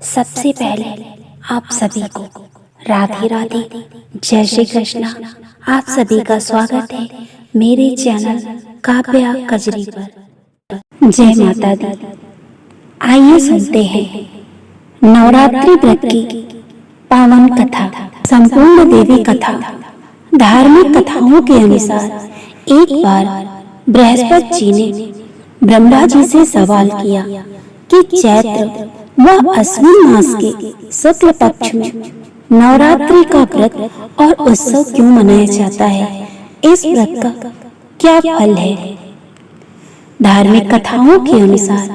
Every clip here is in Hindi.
सबसे पहले आप सभी को राधे राधे, जय श्री कृष्णा। आप सभी का स्वागत है मेरे चैनल काव्या कजरी पर। जय माता दी। आइए सुनते हैं नवरात्रि व्रत की पावन कथा, संपूर्ण देवी कथा। धार्मिक कथाओं के अनुसार एक बार बृहस्पति जी ने ब्रह्मा जी से सवाल किया कि चैत्र व अश्विन मास के शुक्ल पक्ष में नवरात्रि का व्रत और उत्सव क्यों मनाया जाता है? इस व्रत का क्या फल है? धार्मिक कथाओं के अनुसार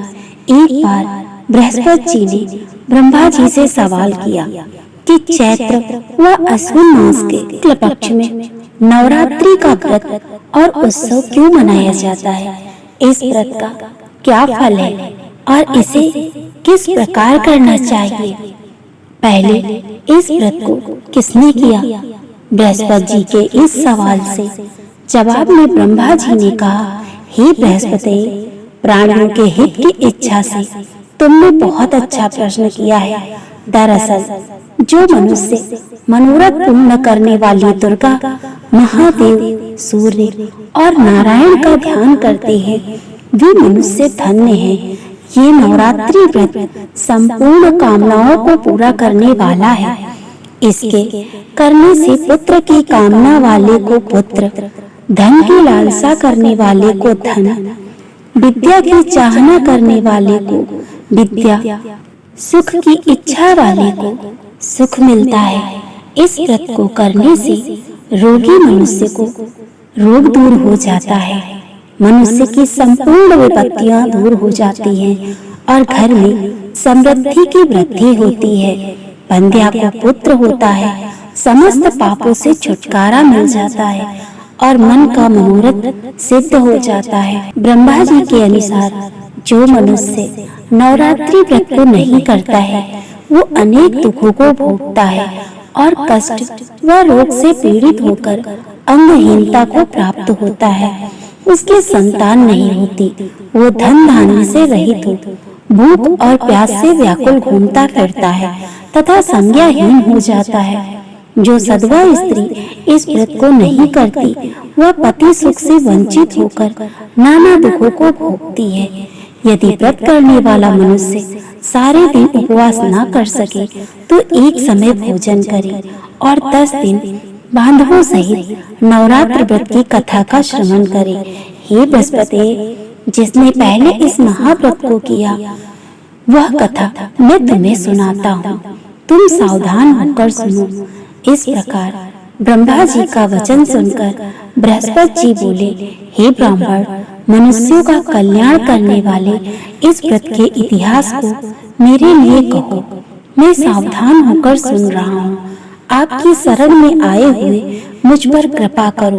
एक बार बृहस्पति जी ने ब्रह्मा जी से सवाल किया कि चैत्र व अश्विन मास के शुक्ल पक्ष में नवरात्रि का व्रत और उत्सव क्यों मनाया जाता है? इस व्रत का क्या फल है और इसे किस प्रकार करना चाहिए? पहले इस व्रत को किसने किया? बृहस्पति जी के इस सवाल से जवाब में ब्रह्मा जी ने कहा, हे बृहस्पति, प्राणियों के हित की इच्छा से तुमने बहुत अच्छा प्रश्न किया है। दरअसल जो मनुष्य मनोरथ पूर्ण करने वाली दुर्गा, महादेव, सूर्य और नारायण का ध्यान करते हैं, वे मनुष्य धन्य हैं। ये नवरात्रि व्रत संपूर्ण कामनाओं को पूरा करने वाला है। इसके करने से पुत्र की कामना वाले को पुत्र, धन की लालसा करने वाले को धन, विद्या की चाहना करने वाले को विद्या, सुख की इच्छा वाले को सुख मिलता है। इस व्रत को करने से रोगी मनुष्य को रोग दूर हो जाता है, मनुष्य की संपूर्ण विपत्तियां दूर हो जाती हैं और घर में समृद्धि की वृद्धि होती है। बंध्या को पुत्र होता है, समस्त पापों से छुटकारा मिल जाता है और मन का मनोरथ सिद्ध हो जाता है। ब्रह्मा जी के अनुसार जो मनुष्य नवरात्रि व्रत को नहीं करता है, वो अनेक दुखों को भोगता है और कष्ट व रोग से पीड़ित होकर अंगहीनता को प्राप्त होता है। उसकी संतान नहीं होती, वो धन धान्य से रहित हो, भूख और प्यास से व्याकुल घूमता फिरता है तथा संज्ञाहीन हो जाता है। जो सधवा स्त्री इस व्रत को नहीं करती, वह पति सुख से वंचित होकर नाना दुखों को भोगती है। यदि व्रत करने वाला मनुष्य सारे दिन उपवास न कर सके, तो एक समय भोजन करे और 10 दिन बांधवों सहित नवरात्र व्रत की कथा का श्रवण करे। हे बृहस्पति, जिसने पहले इस महाव्रत को किया, वह कथा मैं तुम्हें सुनाता हूँ, तुम सावधान होकर सुनो। इस प्रकार ब्रह्मा जी का वचन सुनकर बृहस्पति जी बोले, हे ब्राह्मण, मनुष्यों का कल्याण करने वाले इस व्रत के इतिहास को मेरे लिए कहो, मैं सावधान होकर सुन रहा हूँ। आपकी शरण में आए हुए मुझ पर कृपा करो।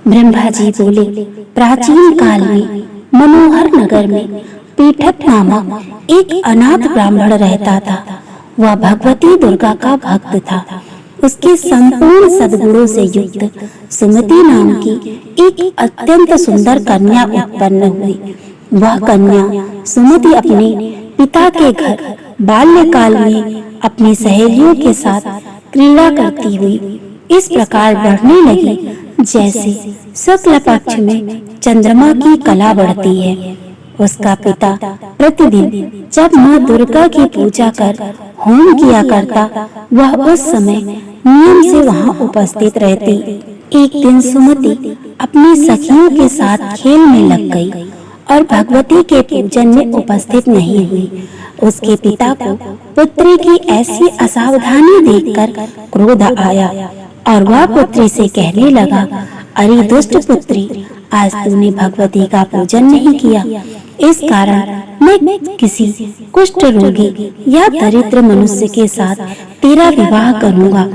ब्रह्मा जी बोले, प्राचीन काल में मनोहर नगर में पीठक नामक एक अनाथ ब्राह्मण रहता था। वह भगवती दुर्गा का भक्त था। उसके संपूर्ण सद्गुणों से युक्त सुमति नाम की एक अत्यंत सुंदर कन्या उत्पन्न हुई। वह कन्या सुमति अपने पिता के घर बाल्यकाल में अपनी सहेलियों के साथ क्रीड़ा करती हुई इस प्रकार बढ़ने लगी, जैसे शुक्ल पक्ष में चंद्रमा की कला बढ़ती है। उसका पिता प्रतिदिन जब माँ दुर्गा की पूजा कर होम किया करता, वह उस समय नियम से वहाँ उपस्थित रहती। एक दिन सुमति अपनी सखियों के साथ खेल में लग गई और भगवती के पूजन में उपस्थित नहीं हुई। उसके पिता को पुत्री की ऐसी असावधानी देखकर क्रोध आया और वह पुत्री से कहने लगा, अरे दुष्ट पुत्री, आज तूने भगवती का पूजन नहीं किया, इस कारण मैं किसी कुष्ठ रोगी या दरिद्र मनुष्य के साथ तेरा विवाह करूंगा।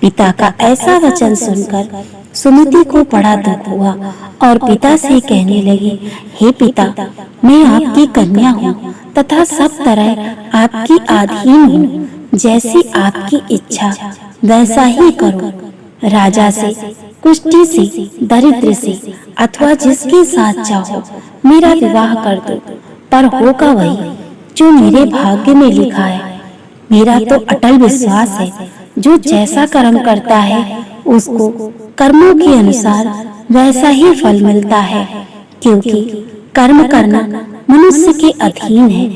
पिता का ऐसा वचन सुनकर सुमति को बड़ा दुख हुआ और पिता से कहने लगी, हे पिता, मैं आपकी कन्या हूँ तथा सब तरह आपकी अधीन हूँ। जैसी आपकी इच्छा वैसा ही करो। राजा से, कुष्ठी से, दरिद्र से अथवा जिसके साथ चाहो मेरा विवाह कर दो, पर होगा वही जो मेरे भाग्य में लिखा है। मेरा तो अटल विश्वास है, जो जैसा कर्म करता है उसको कर्मों के अनुसार वैसा ही फल मिलता है। क्योंकि कर्म करना मनुष्य के अधीन है,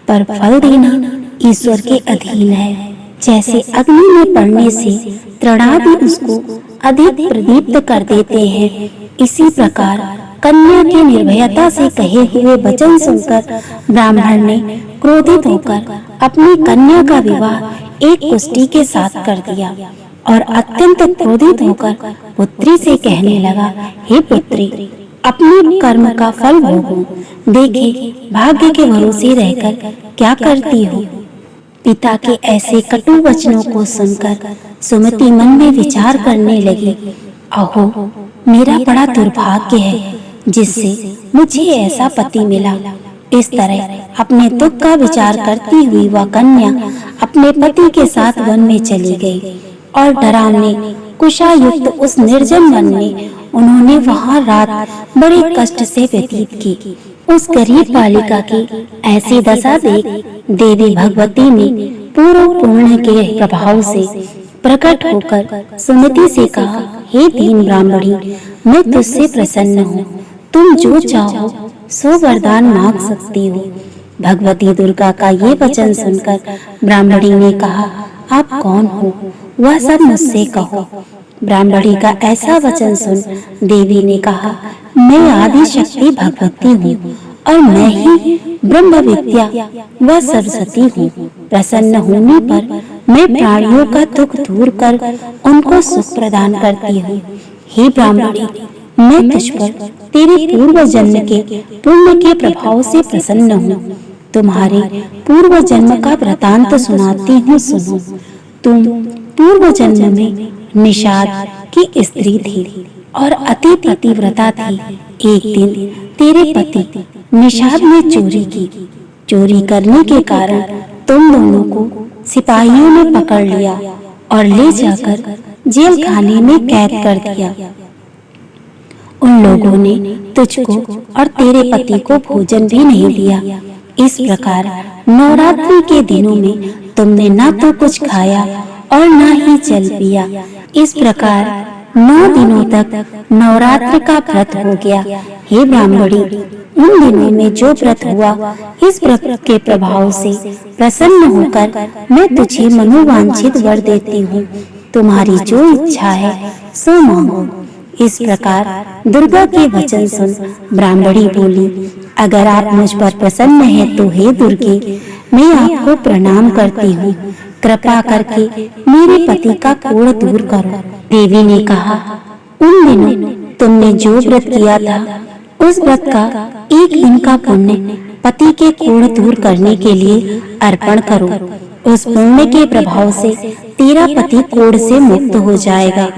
पर फल देना ईश्वर के अधीन है। जैसे अग्नि में पड़ने से तृणादि उसको अधिक प्रदीप्त कर देते हैं, इसी प्रकार कन्या के निर्भयता से कहे हुए वचन सुनकर ब्राह्मण ने क्रोधित होकर अपनी कन्या का विवाह एक कुष्टी के साथ कर दिया और अत्यंत क्रोधित होकर पुत्री से कहने लगा, हे पुत्री, अपने कर्म का फल भोगो। देखे भाग्य के भरोसे रहकर क्या करती हो। पिता के ऐसे कटु वचनों को सुनकर सुमति मन में विचार करने लगी, अहो, मेरा बड़ा दुर्भाग्य है जिससे मुझे ऐसा पति मिला। इस तरह अपने दुख का विचार करती हुई वह कन्या अपने पति के साथ वन में चली गई और डरावने कुशायुक्त उस निर्जन वन में उन्होंने वहां रात बड़े कष्ट से व्यतीत की। उस गरीब बालिका की ऐसी दशा देख देवी भगवती ने पूर्व पुण्य के प्रभाव से प्रकट होकर सुमति से कहा, हे दीन ब्राह्मणी, मैं तुझसे प्रसन्न हूँ। तुम जो चाहो सो वरदान मांग सकती हो। भगवती दुर्गा का ये वचन सुनकर ब्राह्मणी ने कहा, आप कौन हो, वह सब मुझसे कहो। ब्राह्मणी का ऐसा वचन सुन देवी ने कहा, मैं आदि शक्ति भगवती हूँ और मैं ही ब्रह्म विद्या व सरस्वती हूँ। प्रसन्न होने पर मैं प्राणियों का दुख दूर कर उनको सुख प्रदान करती हूँ। हे ब्राह्मणी, मैं तुझ पर तेरे पूर्व जन्म के पुण्य के प्रभाव से प्रसन्न हूँ। तुम्हारे पूर्व जन्म का वृतांत सुनाती हूँ, सुनो। तुम पूर्व जन्म में निषाद की स्त्री थी और अति पतिव्रता थी। एक दिन तेरे पति निषाद ने चोरी की। चोरी करने के कारण तुम दोनों को सिपाहियों ने पकड़ लिया और ले जाकर जेल खाने में कैद कर दिया। उन लोगों ने तुझको और तेरे पति को भोजन भी नहीं दिया। इस प्रकार नवरात्रि के दिनों में तुमने न तो कुछ खाया और न ही जल पिया। इस प्रकार 9 दिनों तक नवरात्र का व्रत हो गया। हे ब्राह्मणी, उन दिनों में जो व्रत हुआ, इस व्रत के प्रभाव से प्रसन्न होकर मैं तुझे मनोवांछित वर देती हूँ। तुम्हारी जो इच्छा है सो मांगो। इस प्रकार दुर्गा के वचन सुन ब्राह्मणी बोली, अगर आप मुझ पर प्रसन्न हैं तो हे दुर्गे, मैं आपको प्रणाम करती हूँ। कृपा करके मेरे पति का कोढ़ दूर करो। देवी ने कहा, उन दिनों तुमने जो व्रत किया था, उस व्रत का एक दिन का पुण्य पति के कोढ़ दूर करने के लिए अर्पण करो। उस पुण्य के प्रभाव से तेरा पति कोढ़ से मुक्त हो जाएगा।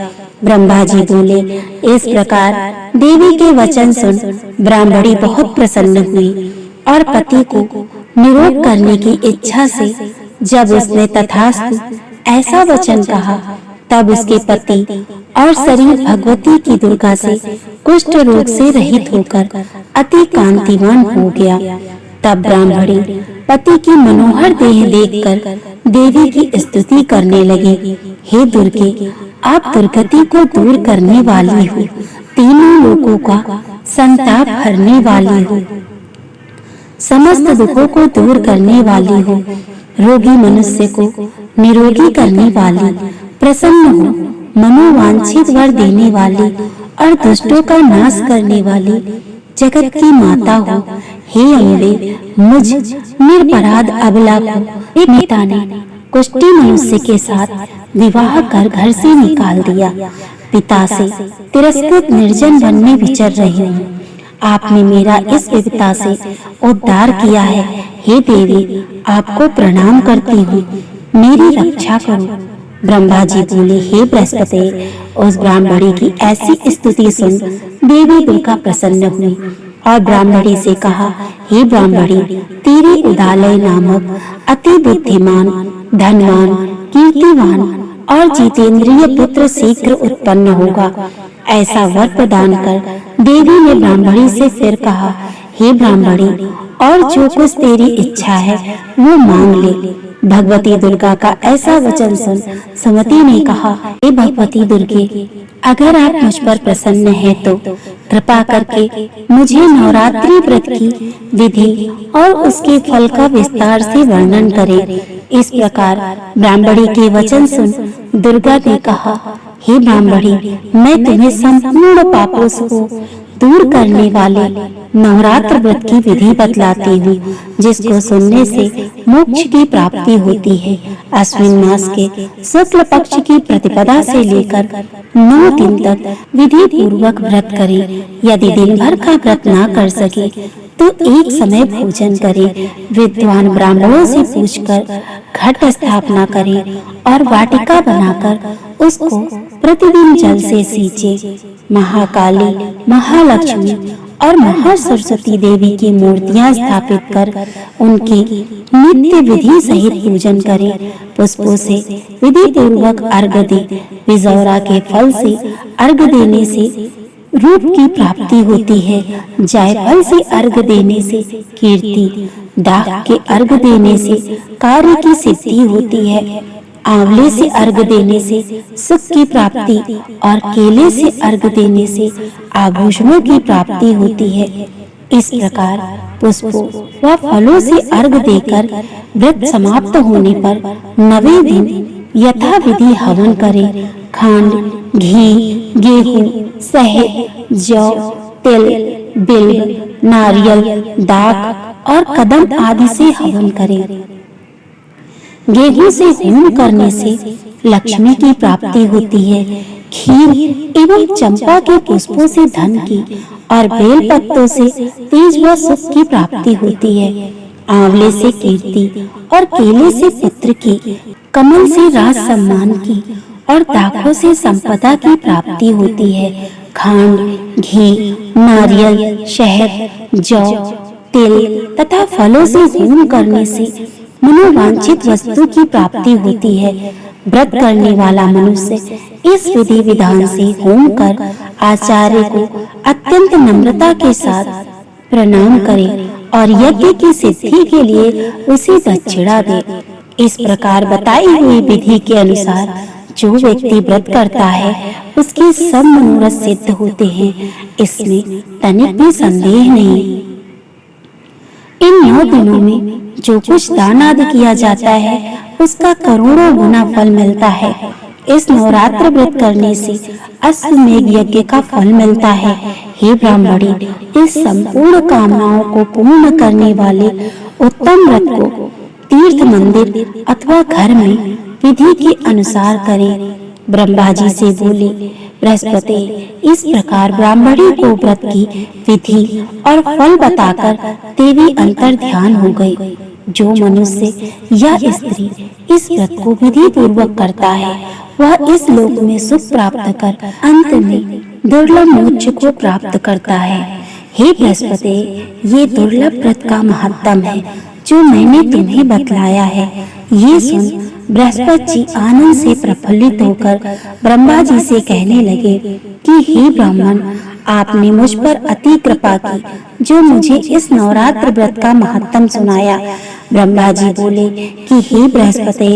ब्रह्मा जी बोले। इस प्रकार देवी के वचन सुन ब्राह्मणी बहुत प्रसन्न हुई और पति को निरोध करने की इच्छा से जब उसने तथास्तु ऐसा वचन कहा, तब उसके पति और शरीर भगवती की दुर्गा से कुष्ठ रोग से रहित होकर अति कांतिवान हो गया। तब ब्राह्मणी पति की मनोहर देह देखकर देवी की स्तुति करने लगी। हे दुर्गे, आप दुर्गति को दूर करने वाली हो, तीनों लोकों का संताप हरने वाली हो, समस्त दुखों को दूर करने वाली हो, रोगी मनुष्य को निरोगी करने वाली, प्रसन्न हो, मनोवांछित वर देने वाली और दुष्टों का नाश करने वाली, जगत की माता हो। हे अम्बे, मुझ निरपराध अबला को पिता ने कुष्ठी मनुष्य के साथ विवाह कर घर से निकाल दिया। पिता से तिरस्कृत निर्जन वन में विचर रही हूँ। आपने मेरा इस विपदा से उद्धार किया है। हे देवी, आपको प्रणाम करती हूँ, मेरी रक्षा करो। ब्रह्मा जी बोले, हे बृहस्पति, उस ब्राह्मणी की ऐसी स्तुति सुन देवी दुर्गा प्रसन्न हुई और ब्राह्मणी से कहा, हे ब्राह्मणी, तेरे उदालय नामक अति बुद्धिमान, धनवान, कीर्तिवान और जितेंद्रिय पुत्र शीघ्र उत्पन्न होगा। ऐसा वर प्रदान कर देवी ने ब्राह्मणी से फिर कहा, हे ब्राह्मणी, और जो कुछ तेरी इच्छा है वो मांग ले। भगवती दुर्गा का ऐसा वचन सुन सुमति ने कहा, हे भगवती दुर्गे, अगर आप मुझ पर प्रसन्न हैं तो कृपा करके मुझे नवरात्रि व्रत की विधि और उसके फल का विस्तार से वर्णन करें। इस प्रकार ब्राह्मणी के वचन सुन दुर्गा ने कहा, हे ब्राह्मणी, मैं तुम्हें संपूर्ण पापों को दूर करने वाले नवरात्र व्रत की विधि बतलाती हूँ, जिसको सुनने से मोक्ष की प्राप्ति होती है। अश्विन मास के शुक्ल पक्ष की प्रतिपदा से लेकर 9 दिन तक विधि पूर्वक व्रत करें। यदि दिन भर का व्रत ना कर सके तो एक समय भोजन करें। विद्वान ब्राह्मणों से पूछकर घट स्थापना करें और वाटिका बनाकर उसको प्रतिदिन जल से सींचे। महाकाली, महालक्ष्मी और महासरस्वती देवी की मूर्तियां स्थापित कर उनकी नित्य विधि सहित पूजन करें। पुष्पों से विधि पूर्वक अर्घ्य दें। बिजौरा के फल से अर्घ्य देने से रूप की प्राप्ति होती है। जायफल से अर्घ्य देने से कीर्ति, दाख के अर्घ्य देने से कार्य की सिद्धि होती है। आंवले से अर्घ्य देने से सुख की प्राप्ति और केले से अर्घ्य देने से आभूषणों की प्राप्ति होती है। इस प्रकार पुष्पों व फलों से अर्घ्य देकर व्रत समाप्त होने पर 9वें दिन यथा विधि हवन करें। खांड, घी, गेहूं, शहद, जौ, तिल, बिल्व, नारियल, दाख और कदम आदि से हवन करें। गेहूं से होम करने से लक्ष्मी की प्राप्ति होती है। खीर एवं चंपा के पुष्पों से धन की और बेल पत्तों से तेज व सुख की प्राप्ति होती है। आंवले से कीर्ति और केले से पुत्र की, कमल से राज सम्मान की और दाखों से संपदा की प्राप्ति होती है। खांड, घी, नारियल, शहद, जौ, तिल तथा फलों से होम करने से मनोवांछित वस्तु की प्राप्ति होती है। व्रत करने वाला मनुष्य इस विधि विधान से होम कर आचार्य को अत्यंत नम्रता के साथ प्रणाम करे और यज्ञ की सिद्धि के लिए उसे दक्षिणा दे। इस प्रकार बताई हुई विधि के अनुसार जो व्यक्ति व्रत करता है उसके सब मनोरथ सिद्ध होते हैं, इसमें तनिक भी संदेह नहीं। इन 9 दिनों में जो कुछ दान आदि किया जाता है उसका करोड़ों गुना फल मिलता है। इस नवरात्र व्रत करने से अश्वमेध यज्ञ का फल मिलता है। हे ब्राह्मणी, इस संपूर्ण कामनाओं को पूर्ण करने वाले उत्तम व्रत को तीर्थ, मंदिर अथवा घर में विधि के अनुसार करें। ब्रह्मा जी से बोले, बृहस्पति, इस प्रकार ब्राह्मणी को व्रत की विधि और फल बताकर देवी अंतर ध्यान हो गई। जो मनुष्य या स्त्री इस व्रत को विधि पूर्वक करता है वह इस लोक में सुख प्राप्त कर अंत में दुर्लभ मोक्ष को प्राप्त करता है। हे बृहस्पति, ये दुर्लभ व्रत का महत्तम है जो मैंने तुम्हें बतलाया है। ये सुन बृहस्पति जी आनंद से प्रफुल्लित होकर ब्रह्मा जी से कहने लगे कि हे ब्राह्मण, आपने मुझ पर अति कृपा की जो मुझे इस नवरात्र व्रत का महत्तम सुनाया। ब्रह्मा जी बोले कि हे बृहस्पति,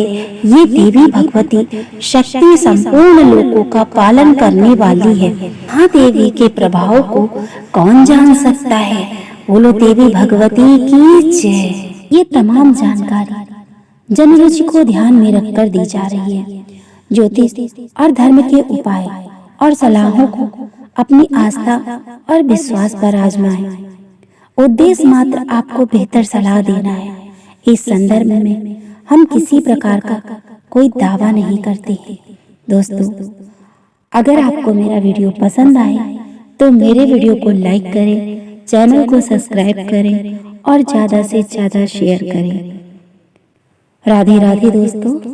ये देवी भगवती शक्ति संपूर्ण लोकों का पालन करने वाली है। हाँ, देवी के प्रभाव को कौन जान सकता है? बोलो देवी भगवती की जय। ये तमाम जानकारी जनरुचि को ध्यान में रखकर दी जा रही है। ज्योतिष और धर्म के उपाय और सलाहों को अपनी आस्था और विश्वास पर आजमाएं। उद्देश्य मात्र आपको बेहतर सलाह देना है। इस संदर्भ में हम किसी प्रकार का कोई दावा नहीं करते हैं। दोस्तों, अगर आपको मेरा वीडियो पसंद आए तो मेरे वीडियो को लाइक करें, चैनल को सब्सक्राइब करें और ज्यादा से ज्यादा शेयर करें। राधे राधे दोस्तों।